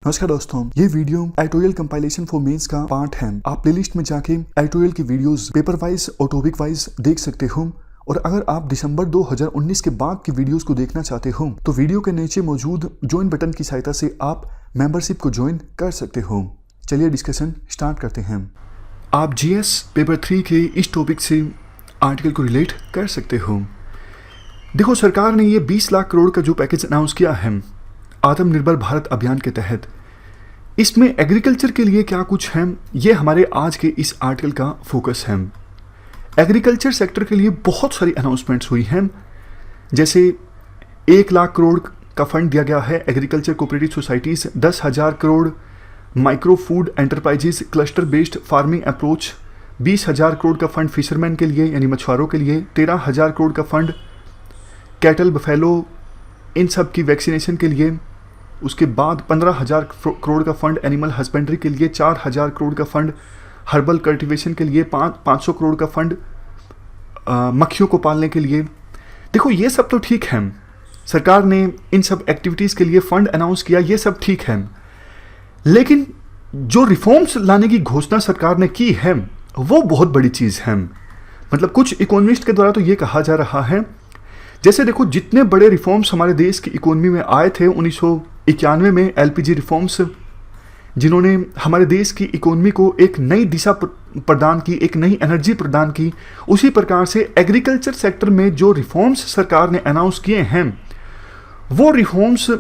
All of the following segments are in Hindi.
नमस्कार दोस्तों, ये video editorial compilation for mains का पार्ट है। आप प्लेलिस्ट में जाके एडिटोरियल की वीडियोस पेपर वाइज और टॉपिक वाइज देख सकते हो। और अगर आप दिसंबर 2019 के बाद की वीडियोस को देखना चाहते हो तो वीडियो के नीचे मौजूद ज्वाइन बटन की सहायता से आप मेंबरशिप को ज्वाइन कर सकते हो। चलिए डिस्कशन स्टार्ट करते हैं। आप जीएस पेपर 3 के इस टॉपिक से आर्टिकल को रिलेट कर सकते हो। देखो, सरकार ने ये 20 लाख करोड़ का जो पैकेज अनाउंस किया है आत्मनिर्भर भारत अभियान के तहत, इसमें एग्रीकल्चर के लिए क्या कुछ है, ये हमारे आज के इस आर्टिकल का फोकस है। एग्रीकल्चर सेक्टर के लिए बहुत सारी अनाउंसमेंट्स हुई हैं, जैसे 1 लाख करोड़ का फंड दिया गया है agriculture cooperative societies, 10,000 crore micro food enterprises cluster based farming approach, 20,000 crore का फंड फिशरमैन के लिए यानी मछुआरों के लिए, 13,000 करोड़ का फंड कैटल बफेलो इन सब की वैक्सीनेशन के लिए, उसके बाद 15,000 करोड़ का फंड एनिमल हस्बेंड्री के लिए, 4,000 करोड़ का फंड हर्बल कल्टीवेशन के लिए, 500 करोड़ का फंड मक्खियों को पालने के लिए। देखो, ये सब तो ठीक है, सरकार ने इन सब एक्टिविटीज़ के लिए फंड अनाउंस किया, ये सब ठीक है। लेकिन जो रिफॉर्म्स लाने की घोषणा सरकार ने की है वो बहुत बड़ी चीज़ है। मतलब कुछ इकोनॉमिस्ट के द्वारा तो ये कहा जा रहा है, जैसे देखो, जितने बड़े रिफॉर्म्स हमारे देश की इकोनॉमी में आए थे 1991 में एलपीजी रिफॉर्म्स, जिन्होंने हमारे देश की इकोनॉमी को एक नई दिशा प्रदान की, एक नई एनर्जी प्रदान की, उसी प्रकार से एग्रीकल्चर सेक्टर में जो रिफॉर्म्स सरकार ने अनाउंस किए हैं वो रिफॉर्म्स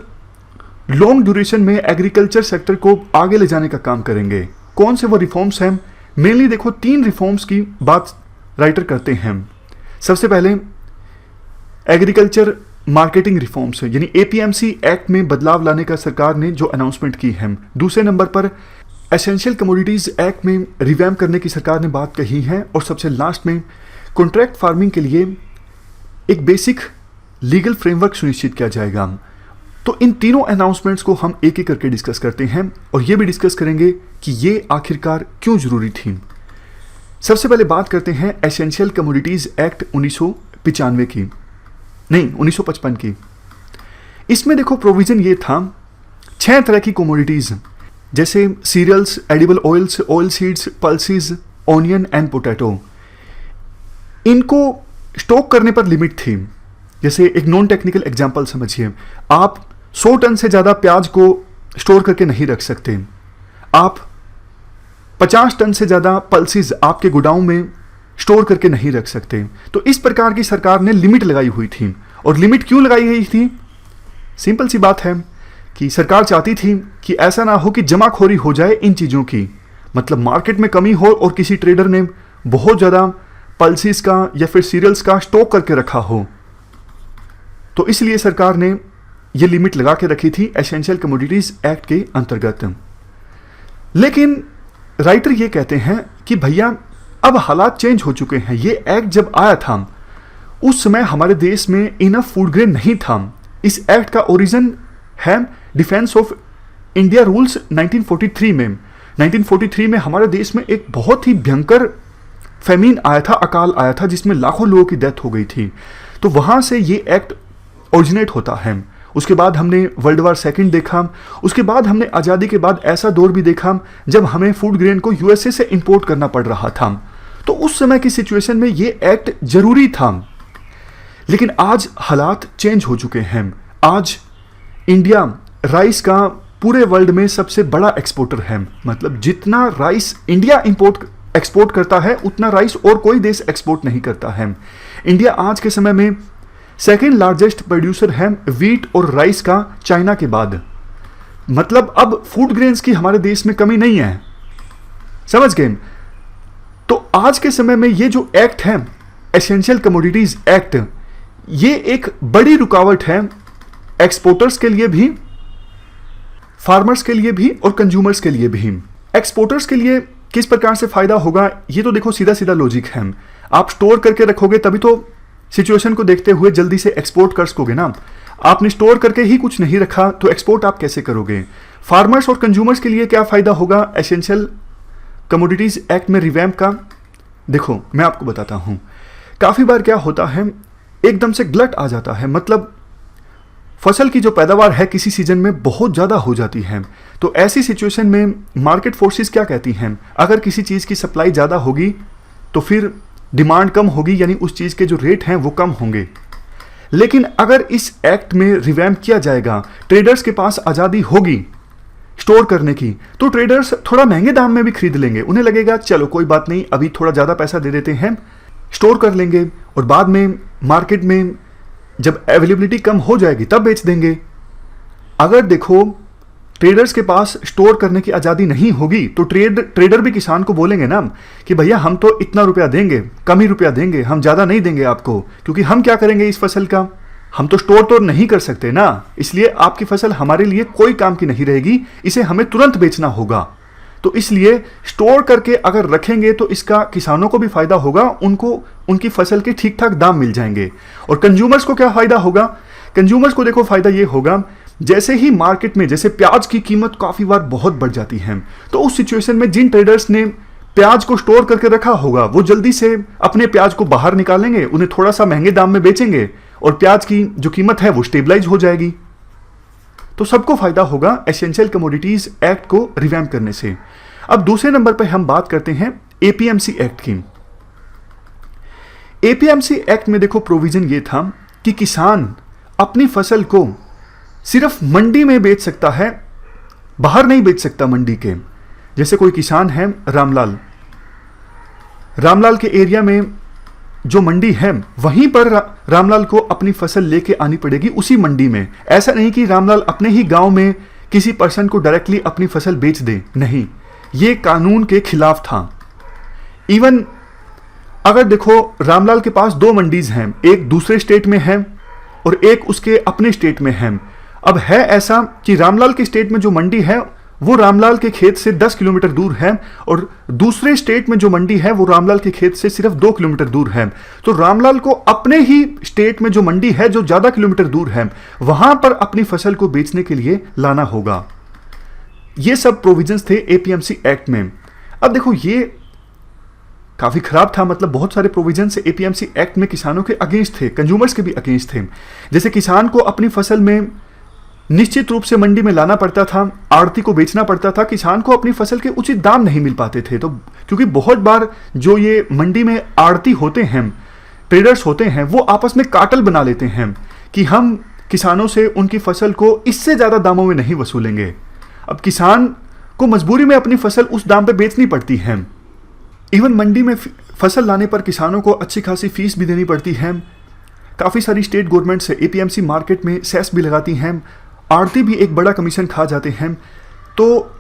लॉन्ग ड्यूरेशन में एग्रीकल्चर सेक्टर को आगे ले जाने का काम करेंगे। कौन से वो रिफॉर्म्स हैं? मेनली देखो, 3 रिफॉर्म्स की बात राइटर करते हैं। सबसे पहले एग्रीकल्चर मार्केटिंग रिफॉर्म्स है, यानी एपीएमसी एक्ट में बदलाव लाने का सरकार ने जो अनाउंसमेंट की है। दूसरे नंबर पर एसेंशियल कमोडिटीज एक्ट में रिवैम्प करने की सरकार ने बात कही है। और सबसे लास्ट में कॉन्ट्रैक्ट फार्मिंग के लिए एक बेसिक लीगल फ्रेमवर्क सुनिश्चित किया जाएगा। तो इन तीनों अनाउंसमेंट्स को हम एक एक करके डिस्कस करते हैं और ये भी डिस्कस करेंगे कि ये आखिरकार क्यों जरूरी थी। सबसे पहले बात करते हैं एसेंशियल कमोडिटीज एक्ट 1995 की, नहीं 1955 की। इसमें देखो, प्रोविजन ये था 6 तरह की कमोडिटीज, जैसे cereals, edible oils, oil seeds, pulses, onion and potato, इनको स्टॉक करने पर लिमिट थी। जैसे एक नॉन टेक्निकल एग्जांपल समझिए, आप 100 टन से ज़्यादा प्याज को स्टोर करके नहीं रख सकते, आप 50 टन से ज़्यादा पल्सेस आपके गोडाउन में स्टोर करके नहीं रख सकते। तो इस प्रकार की सरकार ने लिमिट लगाई हुई थी। और लिमिट क्यों लगाई गई थी? सिंपल सी बात है कि सरकार चाहती थी कि ऐसा ना हो कि जमाखोरी हो जाए इन चीज़ों की, मतलब मार्केट में कमी हो और किसी ट्रेडर ने बहुत ज़्यादा पल्सेस का या फिर सीरियल्स का स्टॉक करके रखा हो। तो इसलिए सरकार ने ये लिमिट लगा के रखी थी एसेंशियल कमोडिटीज एक्ट के अंतर्गत। लेकिन राइटर ये कहते हैं कि भैया, अब हालात चेंज हो चुके हैं। ये एक्ट जब आया था उस समय हमारे देश में इनफ फूड ग्रेन नहीं था। इस एक्ट का ओरिजिन है डिफेंस ऑफ इंडिया रूल्स 1943 में। 1943 में हमारे देश में एक बहुत ही भयंकर फेमिन आया था, अकाल आया था, जिसमें लाखों लोगों की डेथ हो गई थी। तो वहाँ से ये एक्ट ओरिजिनेट होता है। उसके बाद हमने वर्ल्ड वार सेकंड देखा, उसके बाद हमने आज़ादी के बाद ऐसा दौर भी देखा जब हमें फूड ग्रेन को यूएसए से इंपोर्ट करना पड़ रहा था। तो उस समय की सिचुएशन में ये एक्ट जरूरी था। लेकिन आज हालात चेंज हो चुके हैं। आज इंडिया राइस का पूरे वर्ल्ड में सबसे बड़ा एक्सपोर्टर है। मतलब जितना राइस इंडिया एक्सपोर्ट करता है उतना राइस और कोई देश एक्सपोर्ट नहीं करता है। इंडिया आज के समय में सेकेंड लार्जेस्ट प्रोड्यूसर है व्हीट और राइस का, चाइना के बाद। मतलब अब फूड ग्रेन्स की हमारे देश में कमी नहीं है, समझ गए? तो आज के समय में ये जो एक्ट है एसेंशियल कमोडिटीज एक्ट, ये एक बड़ी रुकावट है एक्सपोर्टर्स के लिए भी, फार्मर्स के लिए भी और कंज्यूमर्स के लिए भी। एक्सपोर्टर्स के लिए किस प्रकार से फायदा होगा, ये तो देखो सीधा सीधा लॉजिक है। आप स्टोर करके रखोगे तभी तो सिचुएशन को देखते हुए जल्दी से एक्सपोर्ट कर सकोगे ना। आपने स्टोर करके ही कुछ नहीं रखा तो एक्सपोर्ट आप कैसे करोगे? फार्मर्स और कंज्यूमर्स के लिए क्या फायदा होगा एसेंशियल कमोडिटीज एक्ट में रिवैम्प का? देखो, मैं आपको बताता हूं। काफी बार क्या होता है, एकदम से ग्लट आ जाता है। मतलब फसल की जो पैदावार है किसी सीजन में बहुत ज़्यादा हो जाती है। तो ऐसी सिचुएशन में मार्केट फोर्सेस क्या कहती हैं, अगर किसी चीज़ की सप्लाई ज़्यादा होगी तो फिर डिमांड कम होगी, यानी उस चीज़ के जो रेट हैं वो कम होंगे। लेकिन अगर इस एक्ट में रिवैम्प किया जाएगा, ट्रेडर्स के पास आज़ादी होगी स्टोर करने की, तो ट्रेडर्स थोड़ा महंगे दाम में भी खरीद लेंगे। उन्हें लगेगा चलो कोई बात नहीं, अभी थोड़ा ज़्यादा पैसा दे देते हैं, स्टोर कर लेंगे और बाद में मार्केट में जब अवेलेबिलिटी कम हो जाएगी तब बेच देंगे। अगर देखो ट्रेडर्स के पास स्टोर करने की आज़ादी नहीं होगी तो ट्रेडर भी किसान को बोलेंगे ना कि भैया हम तो इतना रुपया देंगे, कम ही रुपया देंगे, हम ज़्यादा नहीं देंगे आपको, क्योंकि हम क्या करेंगे इस फसल का, हम तो स्टोर तो नहीं कर सकते ना, इसलिए आपकी फसल हमारे लिए कोई काम की नहीं रहेगी, इसे हमें तुरंत बेचना होगा। तो इसलिए स्टोर करके अगर रखेंगे तो इसका किसानों को भी फायदा होगा, उनको उनकी फसल के ठीक ठाक दाम मिल जाएंगे। और कंज्यूमर्स को क्या फायदा होगा, कंज्यूमर्स को देखो फायदा ये होगा, जैसे ही मार्केट में जैसे प्याज की कीमत काफ़ी बार बहुत बढ़ जाती है, तो उस सिचुएशन में जिन ट्रेडर्स ने प्याज को स्टोर करके रखा होगा वो जल्दी से अपने प्याज को बाहर निकालेंगे, उन्हें थोड़ा सा महंगे दाम में बेचेंगे और प्याज की जो कीमत है वो स्टेबलाइज हो जाएगी। तो सबको फायदा होगा एसेंशियल कमोडिटीज एक्ट को रिवैम्प करने से। अब दूसरे नंबर पर हम बात करते हैं एपीएमसी एक्ट की। एपीएमसी एक्ट में देखो प्रोविजन ये था कि किसान अपनी फसल को सिर्फ मंडी में बेच सकता है, बाहर नहीं बेच सकता मंडी के। जैसे कोई किसान है रामलाल के एरिया में जो मंडी है वहीं पर रामलाल को अपनी फसल लेके आनी पड़ेगी उसी मंडी में। ऐसा नहीं कि रामलाल अपने ही गांव में किसी पर्सन को डायरेक्टली अपनी फसल बेच दे, नहीं, ये कानून के खिलाफ था। इवन अगर देखो रामलाल के पास 2 मंडीज हैं, एक दूसरे स्टेट में है और एक उसके अपने स्टेट में है। अब है ऐसा कि रामलाल के स्टेट में जो मंडी है वो रामलाल के खेत से 10 किलोमीटर दूर है और दूसरे स्टेट में जो मंडी है वो रामलाल के खेत से सिर्फ 2 किलोमीटर दूर है। तो रामलाल को अपने ही स्टेट में जो मंडी है जो ज़्यादा किलोमीटर दूर है वहां पर अपनी फसल को बेचने के लिए लाना होगा। ये सब प्रोविजंस थे एपीएमसी एक्ट में। अब देखो ये काफ़ी खराब था, मतलब बहुत सारे प्रोविजंस एपीएमसी एक्ट में किसानों के अगेंस्ट थे, कंज्यूमर्स के भी अगेंस्ट थे। जैसे किसान को अपनी फसल में निश्चित रूप से मंडी में लाना पड़ता था, आड़ती को बेचना पड़ता था, किसान को अपनी फसल के उचित दाम नहीं मिल पाते थे। तो क्योंकि बहुत बार जो ये मंडी में आड़ती होते हैं, ट्रेडर्स होते हैं, वो आपस में कार्टेल बना लेते हैं कि हम किसानों से उनकी फसल को इससे ज़्यादा दामों में नहीं वसूलेंगे। अब किसान को मजबूरी में अपनी फसल उस दाम पे बेचनी पड़ती है। इवन मंडी में फसल लाने पर किसानों को अच्छी खासी फीस भी देनी पड़ती है। काफ़ी सारी स्टेट गवर्नमेंट से एपीएमसी मार्केट में सेस भी लगाती हैं, आड़ती भी एक बड़ा कमीशन खा जाते हैं। तो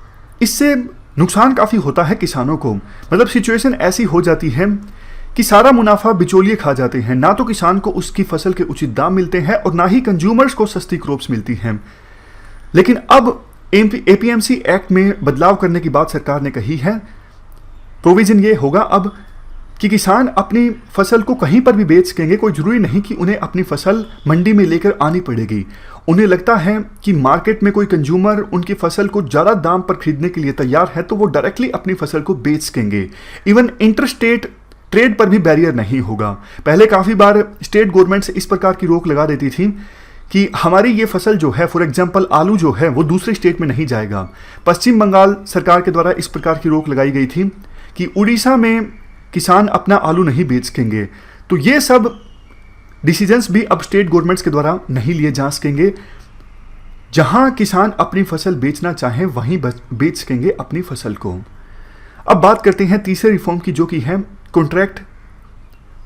इससे नुकसान काफ़ी होता है किसानों को। मतलब सिचुएशन ऐसी हो जाती है कि सारा मुनाफा बिचौलिए खा जाते हैं, ना तो किसान को उसकी फसल के उचित दाम मिलते हैं और ना ही कंज्यूमर्स को सस्ती क्रॉप्स मिलती हैं। लेकिन अब एपीएमसी एक्ट में बदलाव करने की बात सरकार ने कही है। प्रोविजन ये होगा अब कि किसान अपनी फसल को कहीं पर भी बेच सकेंगे, कोई ज़रूरी नहीं कि उन्हें अपनी फसल मंडी में लेकर आनी पड़ेगी। उन्हें लगता है कि मार्केट में कोई कंज्यूमर उनकी फसल को ज़्यादा दाम पर खरीदने के लिए तैयार है तो वो डायरेक्टली अपनी फसल को बेच सकेंगे। इवन इंटरस्टेट ट्रेड पर भी बैरियर नहीं होगा। पहले काफ़ी बार स्टेट गवर्नमेंट से इस प्रकार की रोक लगा देती थी कि हमारी ये फसल जो है, फॉर एग्जांपल आलू जो है वो दूसरे स्टेट में नहीं जाएगा। पश्चिम बंगाल सरकार के द्वारा इस प्रकार की रोक लगाई गई थी कि उड़ीसा में किसान अपना आलू नहीं बेच सकेंगे। तो ये सब डिसीजंस भी अब स्टेट गवर्नमेंट्स के द्वारा नहीं लिए जा सकेंगे। जहां किसान अपनी फसल बेचना चाहें वहीं बेच सकेंगे अपनी फसल को। अब बात करते हैं तीसरे रिफॉर्म की, जो कि है कॉन्ट्रैक्ट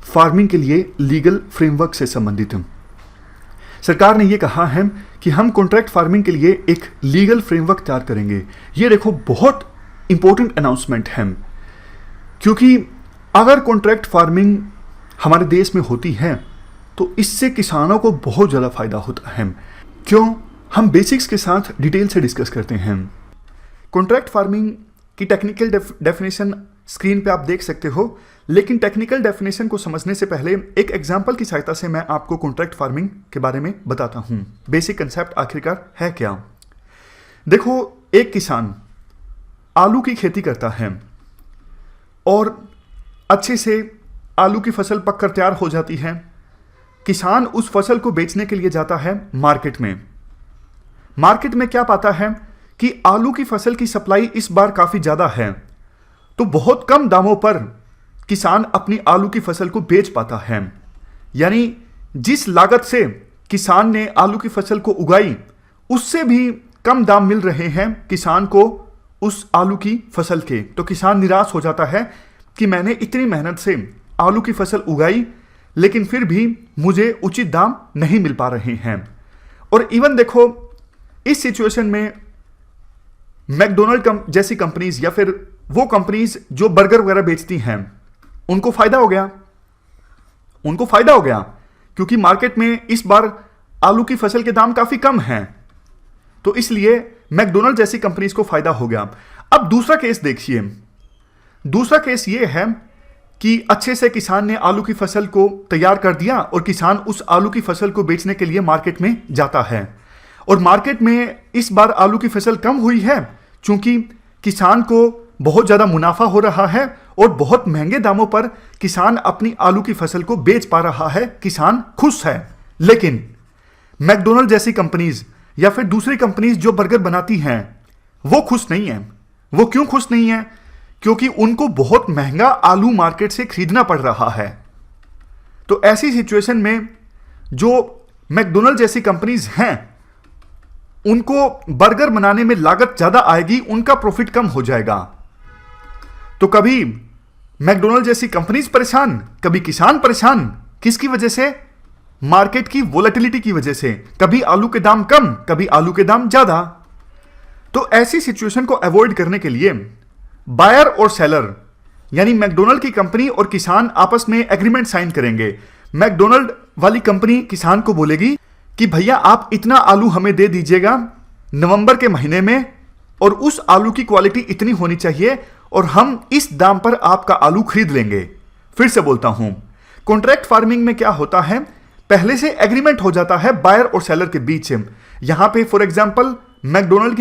फार्मिंग के लिए लीगल फ्रेमवर्क से संबंधित। सरकार ने यह कहा है कि हम कॉन्ट्रैक्ट फार्मिंग के लिए एक लीगल फ्रेमवर्क तैयार करेंगे। ये देखो बहुत इंपॉर्टेंट अनाउंसमेंट है, क्योंकि अगर कॉन्ट्रैक्ट फार्मिंग हमारे देश में होती है तो इससे किसानों को बहुत ज़्यादा फायदा होता है। क्यों? हम बेसिक्स के साथ डिटेल से डिस्कस करते हैं। कॉन्ट्रैक्ट फार्मिंग की टेक्निकल डेफिनेशन स्क्रीन पे आप देख सकते हो, लेकिन टेक्निकल डेफिनेशन को समझने से पहले एक एग्जांपल की सहायता से मैं आपको कॉन्ट्रैक्ट फार्मिंग के बारे में बताता हूँ। बेसिक कंसेप्ट आखिरकार है क्या। देखो, एक किसान आलू की खेती करता है और अच्छे से आलू की फसल पककर तैयार हो जाती है। किसान उस फसल को बेचने के लिए जाता है मार्केट में। मार्केट में क्या पाता है कि आलू की फसल की सप्लाई इस बार काफी ज्यादा है, तो बहुत कम दामों पर किसान अपनी आलू की फसल को बेच पाता है। यानी जिस लागत से किसान ने आलू की फसल को उगाई, उससे भी कम दाम मिल रहे हैं किसान को उस आलू की फसल के। तो किसान निराश हो जाता है कि मैंने इतनी मेहनत से आलू की फसल उगाई, लेकिन फिर भी मुझे उचित दाम नहीं मिल पा रहे हैं। और इवन देखो, इस सिचुएशन में मैकडोनल्ड जैसी कंपनीज या फिर वो कंपनीज जो बर्गर वगैरह बेचती हैं, उनको फायदा हो गया। उनको फायदा हो गया क्योंकि मार्केट में इस बार आलू की फसल के दाम काफी कम हैं, तो इसलिए मैकडोनल्ड जैसी कंपनीज को फायदा हो गया। अब दूसरा केस देखिए। दूसरा केस ये है कि अच्छे से किसान ने आलू की फसल को तैयार कर दिया और किसान उस आलू की फसल को बेचने के लिए मार्केट में जाता है। और मार्केट में इस बार आलू की फसल कम हुई है क्योंकि किसान को बहुत ज्यादा मुनाफा हो रहा है और बहुत महंगे दामों पर किसान अपनी आलू की फसल को बेच पा रहा है। किसान खुश है। लेकिन मैकडोनल्ड जैसी कंपनीज या फिर दूसरी कंपनीज जो बर्गर बनाती हैं, वो खुश नहीं है। वो क्यों खुश नहीं है? क्योंकि उनको बहुत महंगा आलू मार्केट से खरीदना पड़ रहा है। तो ऐसी सिचुएशन में जो मैकडोनल्ड जैसी कंपनीज हैं, उनको बर्गर बनाने में लागत ज्यादा आएगी, उनका प्रॉफिट कम हो जाएगा। तो कभी मैकडोनल्ड जैसी कंपनीज परेशान, कभी किसान परेशान। किसकी वजह से? मार्केट की वोलेटिलिटी की वजह से। कभी आलू के दाम कम, कभी आलू के दाम ज्यादा। तो ऐसी सिचुएशन को अवॉइड करने के लिए बायर और सेलर यानी मैकडोनल्ड की कंपनी और किसान आपस में एग्रीमेंट साइन करेंगे। मैकडोनल्ड वाली कंपनी किसान को बोलेगी कि भैया आप इतना आलू हमें दे दीजिएगा नवंबर के महीने में, और उस आलू की क्वालिटी इतनी होनी चाहिए और हम इस दाम पर आपका आलू खरीद लेंगे। फिर से बोलता हूं, कॉन्ट्रैक्ट फार्मिंग में क्या होता है, पहले से एग्रीमेंट हो जाता है बायर और सेलर के बीच। यहां पे फॉर एग्जांपल मैकडोनल्ड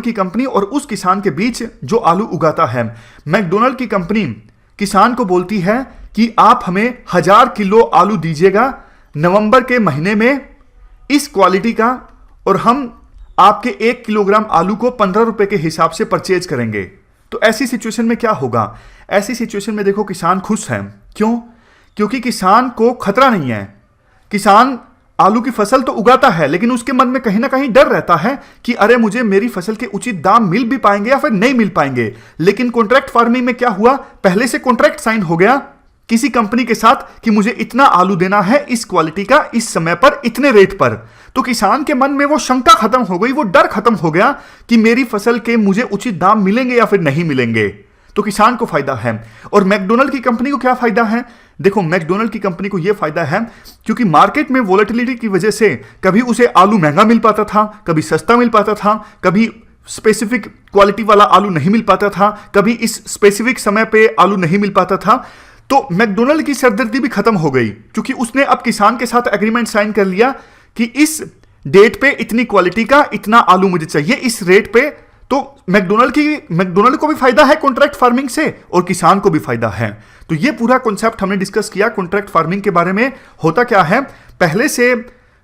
की कंपनी और उस किसान के बीच जो आलू उगाता है, मैकडोनल्ड की कंपनी किसान को बोलती है कि आप हमें 1000 किलो आलू दीजिएगा नवंबर के महीने में इस क्वालिटी का, और हम आपके 1 किलोग्राम आलू को 15 रुपए के हिसाब से परचेज करेंगे। तो ऐसी सिचुएशन में क्या होगा? ऐसी सिचुएशन में देखो किसान खुश है। क्यों? क्योंकि किसान को खतरा नहीं है। किसान आलू की फसल तो उगाता है, लेकिन उसके मन में कहीं ना कहीं डर रहता है कि अरे मुझे मेरी फसल के उचित दाम मिल भी पाएंगे या फिर नहीं मिल पाएंगे। लेकिन कॉन्ट्रैक्ट फार्मिंग में क्या हुआ, पहले से कॉन्ट्रैक्ट साइन हो गया किसी कंपनी के साथ कि मुझे इतना आलू देना है इस क्वालिटी का, इस समय पर, इतने रेट पर। तो किसान के मन में वो शंका खत्म हो गई, वो डर खत्म हो गया कि मेरी फसल के मुझे उचित दाम मिलेंगे या फिर नहीं मिलेंगे। तो किसान को फायदा है। और मैकडोनल्ड की कंपनी को क्या फायदा है? देखो, मैकडोनल्ड की कंपनी को यह फायदा है क्योंकि मार्केट में वोलेटिलिटी की वजह से कभी उसे आलू महंगा मिल पाता था, कभी सस्ता मिल पाता था, कभी स्पेसिफिक क्वालिटी वाला आलू नहीं मिल पाता था, कभी इस स्पेसिफिक समय पे आलू नहीं मिल पाता था। तो मैकडोनल्ड की सरदर्दी भी खत्म हो गई क्योंकि उसने अब किसान के साथ एग्रीमेंट साइन कर लिया कि इस डेट पे इतनी क्वालिटी का इतना आलू मुझे चाहिए इस रेट पे। तो मैकडोनल्ड को भी फायदा है कॉन्ट्रैक्ट फार्मिंग से और किसान को भी फायदा है। तो ये पूरा कॉन्सेप्ट हमने डिस्कस किया कॉन्ट्रैक्ट फार्मिंग के बारे में। होता क्या है, पहले से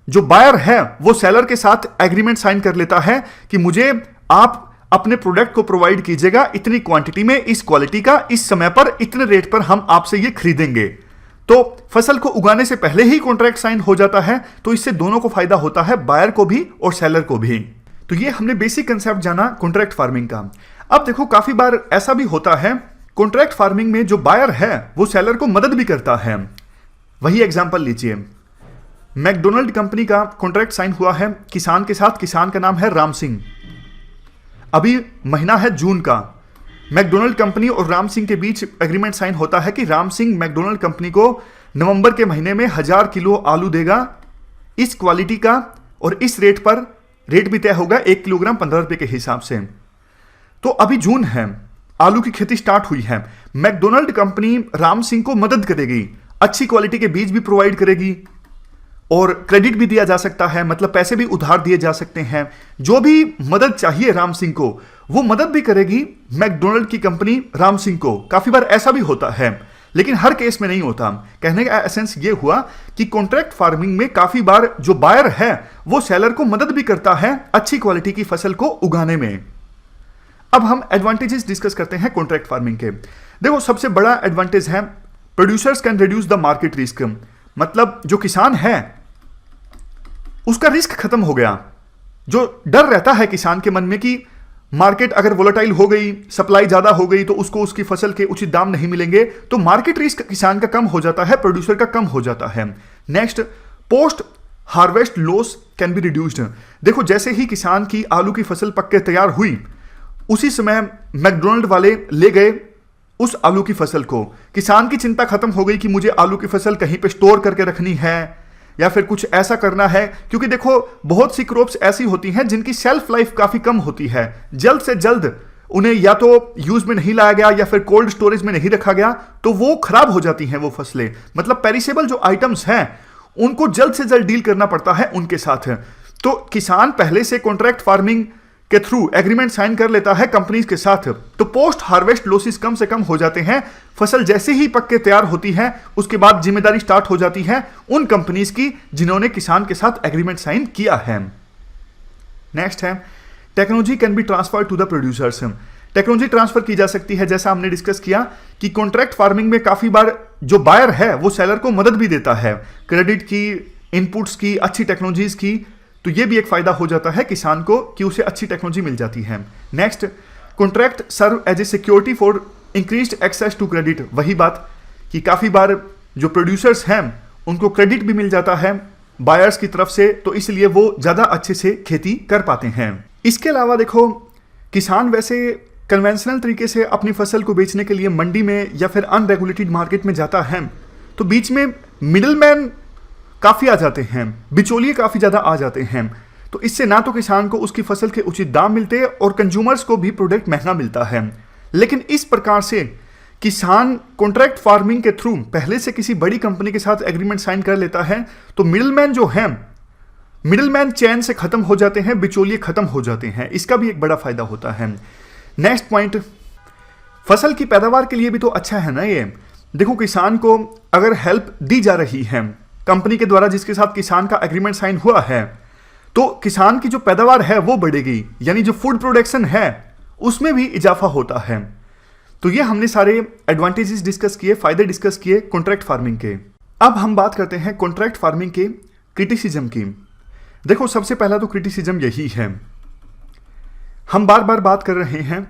जो बायर है वो सेलर के साथ एग्रीमेंट साइन कर लेता है कि मुझे आप अपने प्रोडक्ट को प्रोवाइड कीजिएगा इतनी क्वांटिटी में, इस क्वालिटी का, इस समय पर, इतने रेट पर हम आपसे ये खरीदेंगे। तो फसल को उगाने से पहले ही कॉन्ट्रैक्ट साइन हो जाता है। तो इससे दोनों को फायदा होता है, बायर को भी और सेलर को भी। तो ये हमने बेसिक कंसेप्ट जाना कॉन्ट्रैक्ट फार्मिंग का। अब देखो, काफी बार ऐसा भी होता है कॉन्ट्रैक्ट फार्मिंग में जो बायर है वो सेलर को मदद भी करता है। वही एग्जांपल लीजिए, मैकडोनल्ड कंपनी का कॉन्ट्रैक्ट साइन हुआ है किसान के साथ। किसान का नाम है राम सिंह। अभी महीना है जून का। मैकडोनल्ड कंपनी और राम सिंह के बीच एग्रीमेंट साइन होता है कि राम सिंह मैकडोनल्ड कंपनी को नवंबर के महीने में 1000 किलो आलू देगा इस क्वालिटी का, और इस रेट पर, रेट भी तय होगा 1 किलोग्राम 15 रुपए के हिसाब से। तो अभी जून है, आलू की खेती स्टार्ट हुई है। मैकडोनल्ड कंपनी राम सिंह को मदद करेगी, अच्छी क्वालिटी के बीज भी प्रोवाइड करेगी और क्रेडिट भी दिया जा सकता है, मतलब पैसे भी उधार दिए जा सकते हैं। जो भी मदद चाहिए राम सिंह को वो मदद भी करेगी मैकडोनल्ड की कंपनी राम सिंह को। काफी बार ऐसा भी होता है लेकिन हर केस में नहीं होता। कहने का एसेंस ये हुआ कि कॉन्ट्रैक्ट फार्मिंग में काफी बार जो बायर है वो सेलर को मदद भी करता है अच्छी क्वालिटी की फसल को उगाने में। अब हम एडवांटेजेस डिस्कस करते हैं कॉन्ट्रैक्ट फार्मिंग के। देखो, सबसे बड़ा एडवांटेज है producers can reduce the market risk. मतलब जो किसान है उसका रिस्क खत्म हो गया। जो डर रहता है किसान के मन में कि मार्केट अगर वोलेटाइल हो गई, सप्लाई ज्यादा हो गई तो उसको उसकी फसल के उचित दाम नहीं मिलेंगे, तो मार्केट रिस्क किसान का कम हो जाता है, प्रोड्यूसर का कम हो जाता है। Next, post harvest loss can be reduced. देखो, जैसे ही किसान की आलू की फसल पक के तैयार हुई, उसी समय मैकडोनल्ड वाले ले गए उस आलू की फसल को। किसान की चिंता खत्म हो गई कि मुझे आलू की फसल कहीं पे स्टोर करके रखनी है या फिर कुछ ऐसा करना है, क्योंकि देखो बहुत सी क्रॉप्स ऐसी होती हैं जिनकी शेल्फ लाइफ काफी कम होती है। जल्द से जल्द उन्हें या तो यूज में नहीं लाया गया या फिर कोल्ड स्टोरेज में नहीं रखा गया तो वो खराब हो जाती हैं वो फसलें। मतलब पेरिसेबल जो आइटम्स हैं उनको जल्द से जल्द डील करना पड़ता है उनके साथ। तो किसान पहले से कॉन्ट्रैक्ट फार्मिंग के थ्रू एग्रीमेंट साइन कर लेता है कंपनीज के साथ, तो पोस्ट हार्वेस्ट लॉसेस कम से कम हो जाते हैं। फसल जैसे ही पक के तैयार होती है उसके बाद जिम्मेदारी स्टार्ट हो जाती है उन कंपनीज की जिन्होंने किसान के साथ एग्रीमेंट साइन किया है। नेक्स्ट है technology can be transfer to the producers. Technology transfer की जा सकती है, जैसा हमने डिस्कस किया कि कॉन्ट्रैक्ट फार्मिंग में काफी बार जो बायर है वो सेलर को मदद भी देता है, क्रेडिट की, इनपुट्स की, अच्छी टेक्नोलॉजीज की। तो ये भी एक फायदा हो जाता है किसान को कि उसे अच्छी टेक्नोलॉजी मिल जाती है। Next, contract serve as a security for increased access to credit. वही बात कि काफी बार जो प्रोड्यूसर्स हैं उनको क्रेडिट भी मिल जाता है बायर्स की तरफ से, तो इसलिए वो ज्यादा अच्छे से खेती कर पाते हैं। इसके अलावा देखो, किसान वैसे कन्वेंशनल तरीके से अपनी फसल को बेचने के लिए मंडी में या फिर अनरेगुलेटेड मार्केट में जाता है तो बीच में मिडिलमैन काफी आ जाते हैं, बिचौलिए काफी ज्यादा आ जाते हैं। तो इससे ना तो किसान को उसकी फसल के उचित दाम मिलते और कंज्यूमर्स को भी प्रोडक्ट महंगा मिलता है। लेकिन इस प्रकार से किसान कॉन्ट्रैक्ट फार्मिंग के थ्रू पहले से किसी बड़ी कंपनी के साथ एग्रीमेंट साइन कर लेता है तो मिडिलमैन जो है, मिडिलमैन चेन से खत्म हो जाते हैं, बिचौलिए खत्म हो जाते हैं। इसका भी एक बड़ा फायदा होता है। नेक्स्ट पॉइंट, फसल की पैदावार के लिए भी तो अच्छा है ना ये। देखो, किसान को अगर हेल्प दी जा रही है कंपनी के द्वारा जिसके साथ किसान का एग्रीमेंट साइन हुआ है, तो किसान की जो पैदावार है वो बढ़ेगी, यानी जो फूड प्रोडक्शन है उसमें भी इजाफा होता है। तो ये हमने सारे एडवांटेजेस डिस्कस किए, फायदे डिस्कस किए कॉन्ट्रैक्ट फार्मिंग के। अब हम बात करते हैं कॉन्ट्रैक्ट फार्मिंग के क्रिटिसिज्म की। देखो, सबसे पहला तो क्रिटिसिज्म यही है, हम बार बार बात कर रहे हैं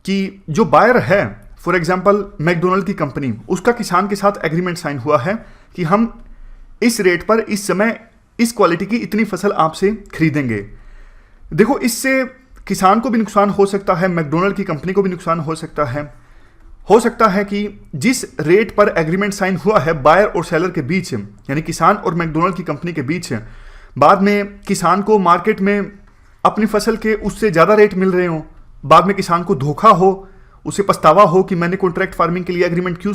कि जो बायर है, फॉर एग्जाम्पल मैकडोनल्ड की कंपनी, उसका किसान के साथ एग्रीमेंट साइन हुआ है कि हम इस रेट पर इस समय इस क्वालिटी की इतनी फसल आपसे खरीदेंगे। देखो, इससे किसान को भी नुकसान हो सकता है, मैकडोनल्ड की कंपनी को भी नुकसान हो सकता है। हो सकता है कि जिस रेट पर एग्रीमेंट साइन हुआ है बायर और सेलर के बीच, यानी किसान और मैकडोनल्ड की कंपनी के बीच, बाद में किसान को मार्केट में अपनी फसल के उससे ज़्यादा रेट मिल रहे हों, बाद में किसान को धोखा हो, उसे पछतावा हो कि मैंने कॉन्ट्रैक्ट फार्मिंग के लिए एग्रीमेंट क्यों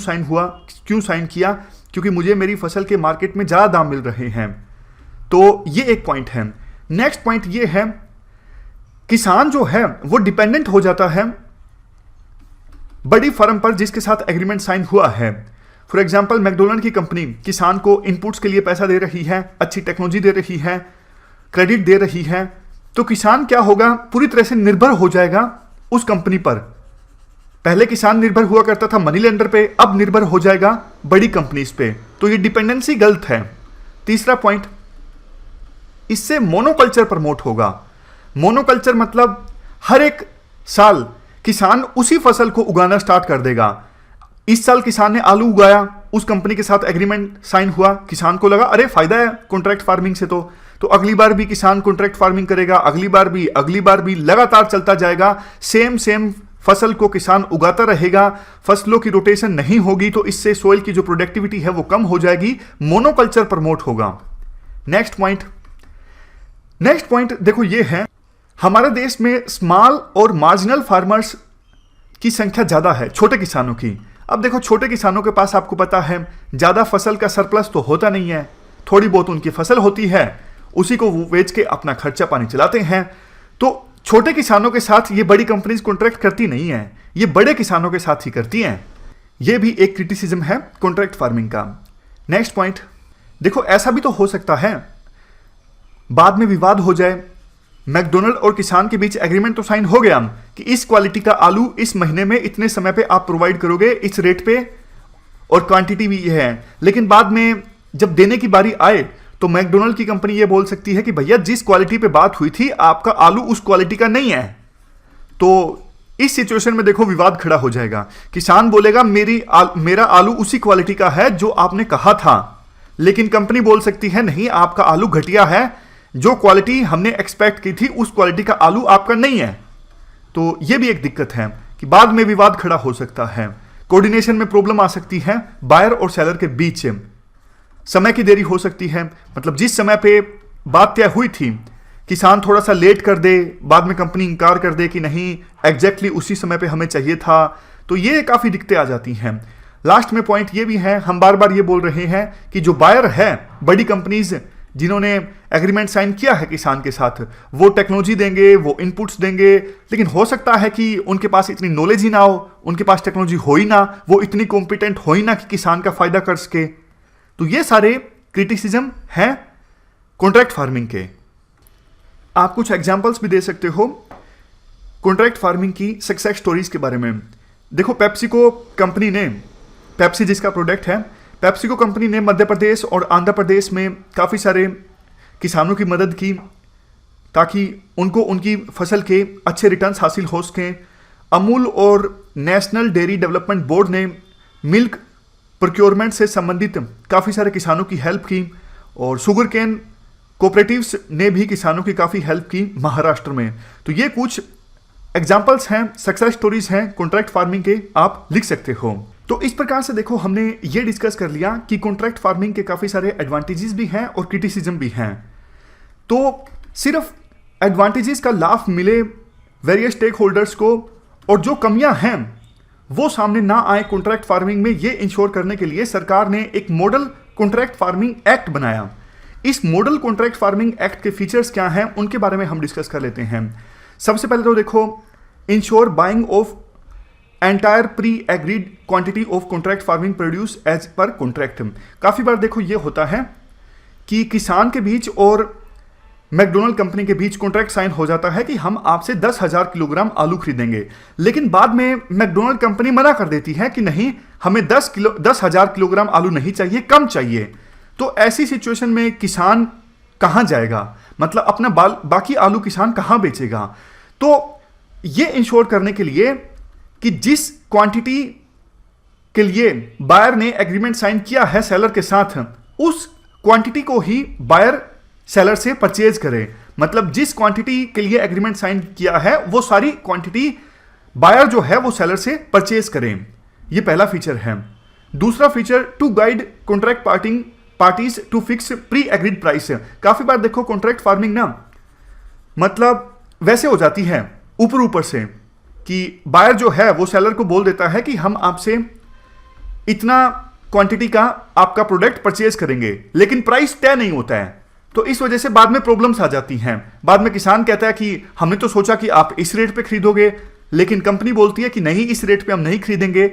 साइन किया, क्योंकि मुझे मेरी फसल के मार्केट में ज़्यादा दाम मिल रहे हैं। तो ये एक पॉइंट है। नेक्स्ट पॉइंट ये है, किसान जो है वो डिपेंडेंट हो जाता है बड़ी फर्म पर जिसके साथ एग्रीमेंट साइन हुआ है। फॉर एग्जाम्पल, मैकडोनल्ड की कंपनी किसान को इनपुट्स के लिए पैसा दे रही है, अच्छी टेक्नोलॉजी दे रही है, क्रेडिट दे रही है, तो किसान क्या होगा, पूरी तरह से निर्भर हो जाएगा उस कंपनी पर। पहले किसान निर्भर हुआ करता था मनी लेंडर पे, अब निर्भर हो जाएगा बड़ी कंपनीज पे। तो ये डिपेंडेंसी गलत है। तीसरा पॉइंट, इससे मोनोकल्चर प्रमोट होगा। मोनोकल्चर मतलब हर एक साल किसान उसी फसल को उगाना स्टार्ट कर देगा। इस साल किसान ने आलू उगाया, उस कंपनी के साथ एग्रीमेंट साइन हुआ, किसान को लगा अरे फायदा है कॉन्ट्रैक्ट फार्मिंग से, तो अगली बार भी किसान कॉन्ट्रैक्ट फार्मिंग करेगा, अगली बार भी लगातार चलता जाएगा। सेम फसल को किसान उगाता रहेगा, फसलों की रोटेशन नहीं होगी, तो इससे सोइल की जो प्रोडक्टिविटी है वो कम हो जाएगी, मोनोकल्चर प्रमोट होगा। नेक्स्ट पॉइंट देखो ये है, हमारे देश में स्मॉल और मार्जिनल फार्मर्स की संख्या ज्यादा है, छोटे किसानों की। अब देखो, छोटे किसानों के पास आपको पता है ज्यादा फसल का सरप्लस तो होता नहीं है, थोड़ी बहुत उनकी फसल होती है, उसी को वो बेच के अपना खर्चा पानी चलाते हैं। तो छोटे किसानों के साथ ये बड़ी कंपनीज कॉन्ट्रैक्ट करती नहीं है, ये बड़े किसानों के साथ ही करती हैं। ये भी एक क्रिटिसिज्म है कॉन्ट्रैक्ट फार्मिंग का। नेक्स्ट पॉइंट, देखो ऐसा भी तो हो सकता है बाद में विवाद हो जाए, मैकडोनल्ड और किसान के बीच एग्रीमेंट तो साइन हो गया कि इस क्वालिटी का आलू इस महीने में इतने समय पे आप प्रोवाइड करोगे इस रेट पे और क्वांटिटी भी ये है, लेकिन बाद में जब देने की बारी आए तो मैकडोनल्ड की कंपनी ये बोल सकती है कि भैया जिस क्वालिटी पे बात हुई थी आपका आलू उस क्वालिटी का नहीं है। तो इस सिचुएशन में देखो विवाद खड़ा हो जाएगा। किसान बोलेगा मेरा आलू उसी क्वालिटी का है जो आपने कहा था, लेकिन कंपनी बोल सकती है नहीं आपका आलू घटिया है, जो क्वालिटी हमने एक्सपेक्ट की थी उस क्वालिटी का आलू आपका नहीं है। तो यह भी एक दिक्कत है कि बाद में विवाद खड़ा हो सकता है, कोऑर्डिनेशन में प्रॉब्लम आ सकती है बायर और सेलर के बीच, समय की देरी हो सकती है। मतलब जिस समय पे बात तय हुई थी किसान थोड़ा सा लेट कर दे, बाद में कंपनी इंकार कर दे कि नहीं एग्जैक्टली उसी समय पे हमें चाहिए था, तो ये काफ़ी दिक्कतें आ जाती हैं। लास्ट में पॉइंट ये भी है, हम बार बार ये बोल रहे हैं कि जो बायर है, बड़ी कंपनीज जिन्होंने एग्रीमेंट साइन किया है किसान के साथ, वो टेक्नोलॉजी देंगे, वो इनपुट्स देंगे, लेकिन हो सकता है कि उनके पास इतनी नॉलेज ही ना हो, उनके पास टेक्नोलॉजी हो ही ना, वो इतनी कॉम्पिटेंट हो ही ना कि किसान का फायदा कर सके। तो ये सारे क्रिटिसिज्म हैं कॉन्ट्रैक्ट फार्मिंग के। आप कुछ एग्जाम्पल्स भी दे सकते हो कॉन्ट्रैक्ट फार्मिंग की सक्सेस स्टोरीज के बारे में। देखो पेप्सिको कंपनी ने, पेप्सी जिसका प्रोडक्ट है, पेप्सिको कंपनी ने मध्य प्रदेश और आंध्र प्रदेश में काफ़ी सारे किसानों की मदद की ताकि उनको उनकी फसल के अच्छे रिटर्न्स हासिल हो सकें। अमूल और नेशनल डेयरी डेवलपमेंट बोर्ड ने मिल्क प्रोक्योरमेंट से संबंधित काफ़ी सारे किसानों की हेल्प की, और शुगर केन कोऑपरेटिव्स ने भी किसानों की काफ़ी हेल्प की महाराष्ट्र में। तो ये कुछ एग्जाम्पल्स हैं, सक्सेस स्टोरीज हैं कॉन्ट्रैक्ट फार्मिंग के, आप लिख सकते हो। तो इस प्रकार से देखो हमने ये डिस्कस कर लिया कि कॉन्ट्रैक्ट फार्मिंग के काफ़ी सारे एडवांटेजेस भी हैं और क्रिटिसिज्म भी हैं। तो सिर्फ एडवांटेजेस का लाभ मिले वेरियस स्टेक होल्डर्स को, और जो कमियां हैं वो सामने ना आए कॉन्ट्रैक्ट फार्मिंग में, ये इंश्योर करने के लिए सरकार ने एक मॉडल कॉन्ट्रैक्ट फार्मिंग एक्ट बनाया। इस मॉडल कॉन्ट्रैक्ट फार्मिंग एक्ट के फीचर्स क्या हैं उनके बारे में हम डिस्कस कर लेते हैं। सबसे पहले तो देखो, ensure buying of entire pre agreed quantity of contract farming produce as per contract. काफ़ी बार देखो ये होता है कि किसान के बीच और मैकडोनल्ड कंपनी के बीच कॉन्ट्रैक्ट साइन हो जाता है कि हम आपसे 10,000 किलोग्राम आलू खरीदेंगे, लेकिन बाद में मैकडोनल्ड कंपनी मना कर देती है कि नहीं हमें 10,000 किलोग्राम आलू नहीं चाहिए, कम चाहिए। तो ऐसी सिचुएशन में किसान कहाँ जाएगा, मतलब अपना बाकी आलू किसान कहाँ बेचेगा। तो ये इंश्योर करने के लिए कि जिस क्वांटिटी के लिए बायर ने एग्रीमेंट साइन किया है सेलर के साथ, उस क्वांटिटी को ही बायर सेलर से परचेज करे। मतलब जिस क्वांटिटी के लिए एग्रीमेंट साइन किया है वो सारी क्वांटिटी बायर जो है वो सेलर से परचेज करें। ये पहला फीचर है। दूसरा feature, to guide contract parties to fix pre agreed price. काफी बार देखो कॉन्ट्रैक्ट फार्मिंग ना मतलब वैसे हो जाती है ऊपर ऊपर से कि बायर जो है वो सेलर को बोल देता है कि हम आपसे इतना क्वांटिटी का आपका प्रोडक्ट परचेज करेंगे, लेकिन प्राइस तय नहीं होता है। तो इस वजह से बाद में प्रॉब्लम्स आ जाती हैं। बाद में किसान कहता है कि हमने तो सोचा कि आप इस रेट पे खरीदोगे, लेकिन कंपनी बोलती है कि नहीं इस रेट पे हम नहीं खरीदेंगे।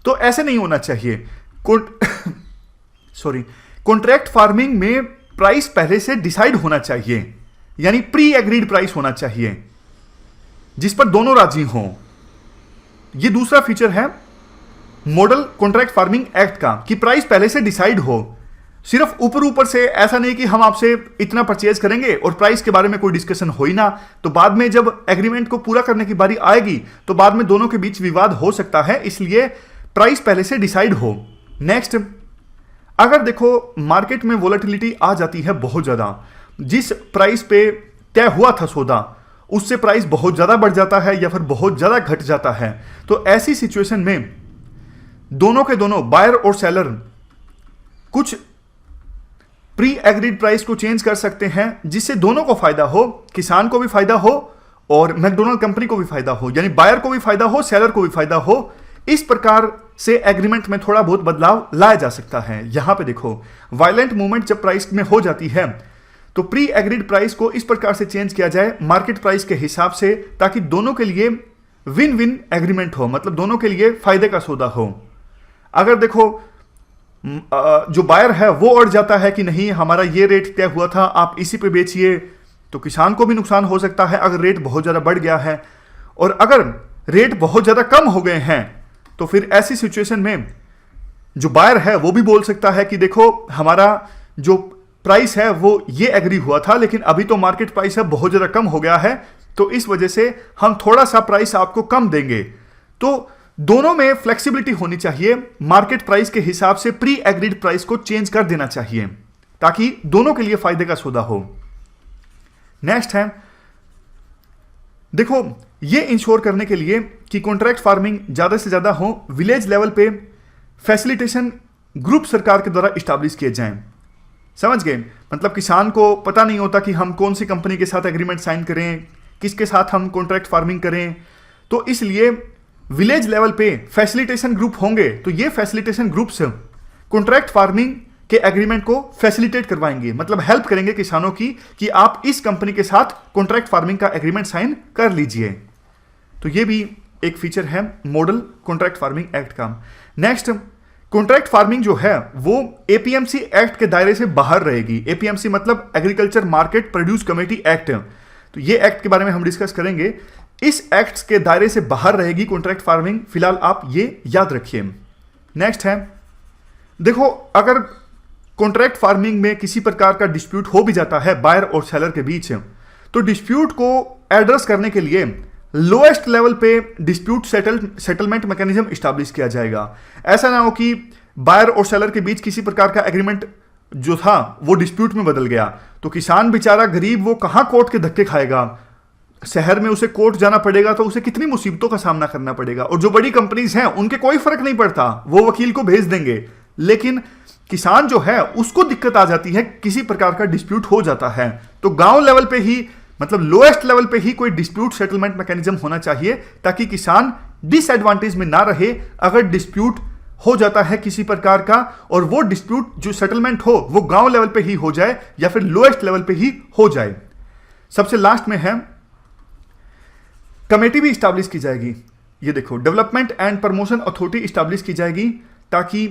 तो ऐसे नहीं होना चाहिए। कॉन्ट्रैक्ट फार्मिंग में प्राइस पहले से डिसाइड होना चाहिए, यानी प्री एग्रीड प्राइस होना चाहिए जिस पर दोनों राजी हों। यह दूसरा फीचर है मॉडल कॉन्ट्रैक्ट फार्मिंग एक्ट का कि प्राइस पहले से डिसाइड हो। सिर्फ ऊपर ऊपर से ऐसा नहीं कि हम आपसे इतना परचेज करेंगे और प्राइस के बारे में कोई डिस्कशन हो ही ना, तो बाद में जब एग्रीमेंट को पूरा करने की बारी आएगी तो बाद में दोनों के बीच विवाद हो सकता है, इसलिए प्राइस पहले से डिसाइड हो। नेक्स्ट, अगर देखो मार्केट में वोलेटिलिटी आ जाती है बहुत ज्यादा, जिस प्राइस पे तय हुआ था सौदा उससे प्राइस बहुत ज्यादा बढ़ जाता है या फिर बहुत ज्यादा घट जाता है, तो ऐसी सिचुएशन में दोनों के दोनों बायर और सेलर कुछ प्री एग्रीड प्राइस को चेंज कर सकते हैं जिससे दोनों को फायदा हो, किसान को भी फायदा हो और मैकडोनल्ड कंपनी को भी फायदा हो, यानी बायर को भी फायदा हो, सेलर को भी फायदा हो। इस प्रकार से एग्रीमेंट में थोड़ा बहुत बदलाव लाया जा सकता है। यहां पे देखो वायलेंट मूवमेंट जब प्राइस में हो जाती है तो प्री एग्रीड प्राइस को इस प्रकार से चेंज किया जाए मार्केट प्राइस के हिसाब से, ताकि दोनों के लिए विन विन एग्रीमेंट हो, मतलब दोनों के लिए फायदे का सौदा हो। अगर देखो जो बायर है वो अड़ जाता है कि नहीं हमारा ये रेट तय हुआ था, आप इसी पे बेचिए, तो किसान को भी नुकसान हो सकता है अगर रेट बहुत ज़्यादा बढ़ गया है। और अगर रेट बहुत ज़्यादा कम हो गए हैं तो फिर ऐसी सिचुएशन में जो बायर है वो भी बोल सकता है कि देखो हमारा जो प्राइस है वो ये एग्री हुआ था, लेकिन अभी तो मार्केट प्राइस है बहुत ज़्यादा कम हो गया है, तो इस वजह से हम थोड़ा सा प्राइस आपको कम देंगे। तो दोनों में फ्लेक्सिबिलिटी होनी चाहिए, मार्केट प्राइस के हिसाब से प्री एग्रीड प्राइस को चेंज कर देना चाहिए ताकि दोनों के लिए फायदे का सौदा हो। नेक्स्ट है, देखो ये इंश्योर करने के लिए कि कॉन्ट्रैक्ट फार्मिंग ज्यादा से ज्यादा हो, विलेज लेवल पे फैसिलिटेशन ग्रुप सरकार के द्वारा इस्टेब्लिश किए जाएं। समझ गए? मतलब किसान को पता नहीं होता कि हम कौन सी कंपनी के साथ एग्रीमेंट साइन करें, किसके साथ हम कॉन्ट्रैक्ट फार्मिंग करें, तो इसलिए विलेज लेवल पे फैसिलिटेशन ग्रुप होंगे। तो ये फैसिलिटेशन ग्रुप्स कॉन्ट्रैक्ट फार्मिंग के एग्रीमेंट को फैसिलिटेट करवाएंगे, मतलब हेल्प करेंगे किसानों की कि आप इस कंपनी के साथ कॉन्ट्रैक्ट फार्मिंग का एग्रीमेंट साइन कर लीजिए। तो ये भी एक फीचर है मॉडल कॉन्ट्रैक्ट फार्मिंग एक्ट का। नेक्स्ट, कॉन्ट्रैक्ट फार्मिंग जो है वो एपीएमसी एक्ट के दायरे से बाहर रहेगी। एपीएमसी मतलब agriculture market produce committee act. तो ये एक्ट के बारे में हम डिस्कस करेंगे। इस एक्ट के दायरे से बाहर रहेगी कॉन्ट्रैक्ट फार्मिंग, फिलहाल आप ये याद रखिए। नेक्स्ट है, देखो अगर कॉन्ट्रैक्ट फार्मिंग में किसी प्रकार का डिस्प्यूट हो भी जाता है बायर और सेलर के बीच, तो डिस्प्यूट को एड्रेस करने के लिए लोएस्ट लेवल पे डिस्प्यूट सेटलमेंट मैकेनिज्म इस्टेब्लिश किया जाएगा। ऐसा ना हो कि बायर और सेलर के बीच किसी प्रकार का एग्रीमेंट जो था वो डिस्प्यूट में बदल गया, तो किसान बेचारा गरीब वो कहां कोर्ट के धक्के खाएगा, शहर में उसे कोर्ट जाना पड़ेगा, तो उसे कितनी मुसीबतों का सामना करना पड़ेगा। और जो बड़ी कंपनीज हैं उनके कोई फर्क नहीं पड़ता, वो वकील को भेज देंगे, लेकिन किसान जो है उसको दिक्कत आ जाती है, किसी प्रकार का डिस्प्यूट हो जाता है। तो गांव लेवल पे ही, मतलब लोएस्ट लेवल पे ही कोई डिस्प्यूट सेटलमेंट मैकेनिज्म होना चाहिए ताकि किसान डिसएडवांटेज में ना रहे अगर डिस्प्यूट हो जाता है किसी प्रकार का, और वो डिस्प्यूट जो सेटलमेंट हो वो गांव लेवल पे ही हो जाए या फिर लोएस्ट लेवल पे ही हो जाए। सबसे लास्ट में है, कमेटी भी स्टैब्लिश की जाएगी। ये देखो, development and promotion authority establish की जाएगी ताकि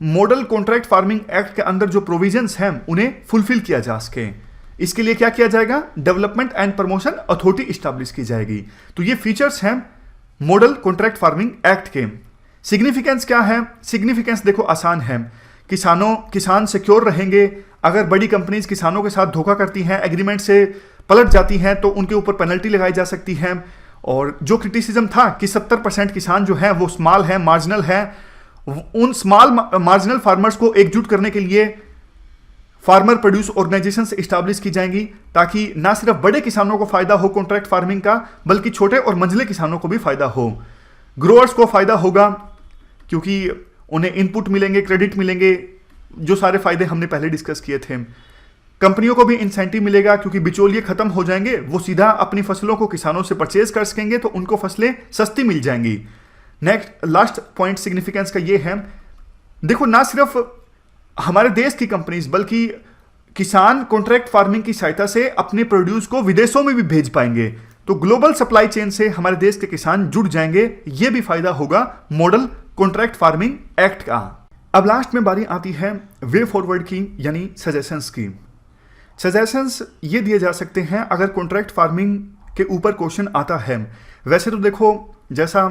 मॉडल कॉन्ट्रैक्ट फार्मिंग एक्ट के अंदर जो प्रोविजंस हैं उन्हें फुलफिल किया जा सके। इसके लिए क्या किया जाएगा? Development and promotion authority establish की जाएगी। तो ये फीचर्स हैं मॉडल कॉन्ट्रैक्ट फार्मिंग एक्ट के। सिग्निफिकेंस क्या है? सिग्निफिकेंस देखो आसान है, किसान सिक्योर रहेंगे। अगर बड़ी कंपनीज किसानों के साथ धोखा करती हैं, एग्रीमेंट से पलट जाती हैं, तो उनके ऊपर पेनल्टी लगाई जा सकती है। और जो क्रिटिसिज्म था कि 70% किसान जो है वो स्मॉल है, मार्जिनल है, उन स्मॉल मार्जिनल फार्मर्स को एकजुट करने के लिए फार्मर प्रोड्यूस ऑर्गेनाइजेशंस एस्टैब्लिश की जाएंगी ताकि ना सिर्फ बड़े किसानों को फायदा हो कॉन्ट्रैक्ट फार्मिंग का, बल्कि छोटे और मंझले किसानों को भी फायदा हो। ग्रोअर्स को फायदा होगा क्योंकि उन्हें इनपुट मिलेंगे, क्रेडिट मिलेंगे, जो सारे फायदे हमने पहले डिस्कस किए थे। कंपनियों को भी इंसेंटिव मिलेगा क्योंकि बिचौलिए खत्म हो जाएंगे, वो सीधा अपनी फसलों को किसानों से परचेज कर सकेंगे, तो उनको फसलें सस्ती मिल जाएंगी। नेक्स्ट लास्ट पॉइंट सिग्निफिकेंस का ये है, देखो ना सिर्फ हमारे देश की कंपनीज बल्कि किसान कॉन्ट्रैक्ट फार्मिंग की सहायता से अपने प्रोड्यूस को विदेशों में भी भेज पाएंगे, तो ग्लोबल सप्लाई चेन से हमारे देश के किसान जुड़ जाएंगे। ये भी फायदा होगा मॉडल कॉन्ट्रैक्ट फार्मिंग एक्ट का। अब लास्ट में बारी आती है वे फॉरवर्ड की, यानी सजेशंस की। सजेशंस ये दिए जा सकते हैं अगर कॉन्ट्रैक्ट फार्मिंग के ऊपर क्वेश्चन आता है। वैसे तो देखो, जैसा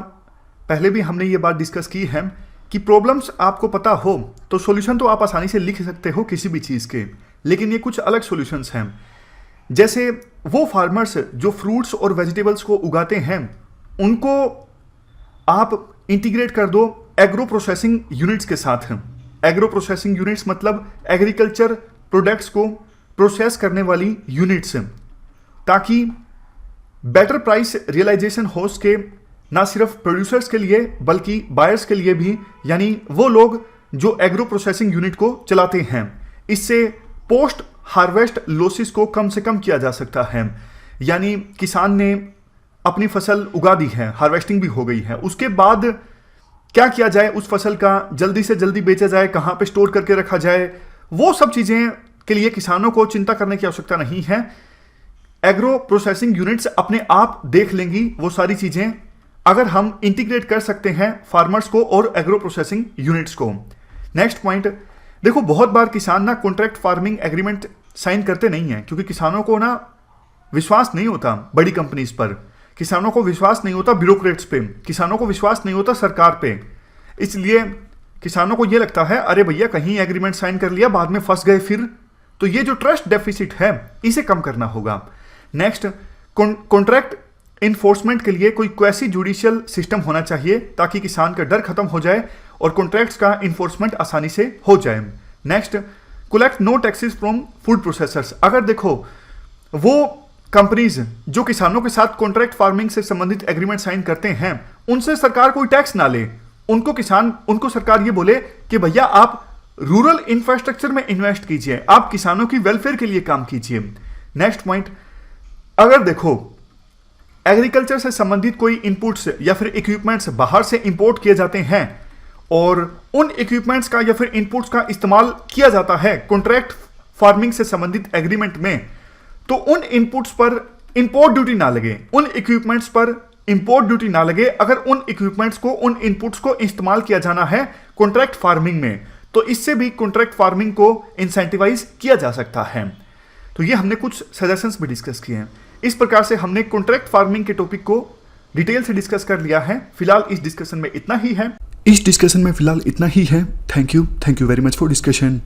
पहले भी हमने ये बात डिस्कस की है कि प्रॉब्लम्स आपको पता हो तो सॉल्यूशन तो आप आसानी से लिख सकते हो किसी भी चीज़ के, लेकिन ये कुछ अलग सॉल्यूशंस हैं। जैसे वो फार्मर्स जो फ्रूट्स और वेजिटेबल्स को उगाते हैं उनको आप इंटीग्रेट कर दो एग्रो प्रोसेसिंग यूनिट्स के साथ। एग्रो प्रोसेसिंग यूनिट्स मतलब एग्रीकल्चर प्रोडक्ट्स को प्रोसेस करने वाली यूनिट्स, ताकि बेटर प्राइस रियलाइजेशन हो सके, ना सिर्फ प्रोड्यूसर्स के लिए बल्कि बायर्स के लिए भी, यानी वो लोग जो एग्रो प्रोसेसिंग यूनिट को चलाते हैं। इससे पोस्ट हार्वेस्ट लॉसेस को कम से कम किया जा सकता है। यानी किसान ने अपनी फसल उगा दी है, हार्वेस्टिंग भी हो गई है, उसके बाद क्या किया जाए, उस फसल का जल्दी से जल्दी बेचा जाए, कहाँ पे स्टोर करके रखा जाए, वो सब चीज़ें के लिए किसानों को चिंता करने की आवश्यकता नहीं है। एग्रो प्रोसेसिंग यूनिट्स अपने आप देख लेंगी वो सारी चीज़ें, अगर हम इंटीग्रेट कर सकते हैं फार्मर्स को और एग्रो प्रोसेसिंग यूनिट्स को। नेक्स्ट पॉइंट, देखो बहुत बार किसान ना कॉन्ट्रैक्ट फार्मिंग एग्रीमेंट साइन करते नहीं है क्योंकि किसानों को ना विश्वास नहीं होता बड़ी कंपनीज पर, किसानों को विश्वास नहीं होता ब्यूरोक्रेट्स पे, किसानों को विश्वास नहीं होता सरकार पे। इसलिए किसानों को यह लगता है अरे भैया कहीं एग्रीमेंट साइन कर लिया बाद में फंस गए फिर, तो ये जो ट्रस्ट डेफिसिट है इसे कम करना होगा। नेक्स्ट, कॉन्ट्रैक्ट इन्फोर्समेंट के लिए कोई क्वेसी जुडिशियल सिस्टम होना चाहिए ताकि किसान का डर खत्म हो जाए और कॉन्ट्रैक्ट्स का इन्फोर्समेंट आसानी से हो जाए। Next, collect no taxes from food processors. अगर देखो वो कंपनीज जो किसानों के साथ कॉन्ट्रैक्ट फार्मिंग से संबंधित एग्रीमेंट साइन करते हैं उनसे सरकार कोई टैक्स ना ले, उनको सरकार ये बोले कि भैया आप रूरल इंफ्रास्ट्रक्चर में इन्वेस्ट कीजिए, आप किसानों की वेलफेयर के लिए काम कीजिए। नेक्स्ट पॉइंट, अगर देखो एग्रीकल्चर से संबंधित कोई इनपुट्स या फिर इक्विपमेंट्स बाहर से इंपोर्ट किए जाते हैं और उन इक्विपमेंट्स का या फिर इनपुट्स का इस्तेमाल किया जाता है कॉन्ट्रैक्ट फार्मिंग से संबंधित एग्रीमेंट में, तो उन इनपुट्स पर इंपोर्ट ड्यूटी ना लगे, उन इक्विपमेंट्स पर इंपोर्ट ड्यूटी ना लगे अगर उन इक्विपमेंट्स को, उन इनपुट्स को इस्तेमाल किया जाना है कॉन्ट्रैक्ट फार्मिंग में, तो इससे भी कॉन्ट्रैक्ट फार्मिंग को इंसेंटिवाइज किया जा सकता है। तो ये हमने कुछ सजेशंस भी डिस्कस किए हैं। इस प्रकार से हमने कॉन्ट्रैक्ट फार्मिंग के टॉपिक को डिटेल से डिस्कस कर लिया है। फिलहाल इस डिस्कशन में इतना ही है। Thank you very much for discussion.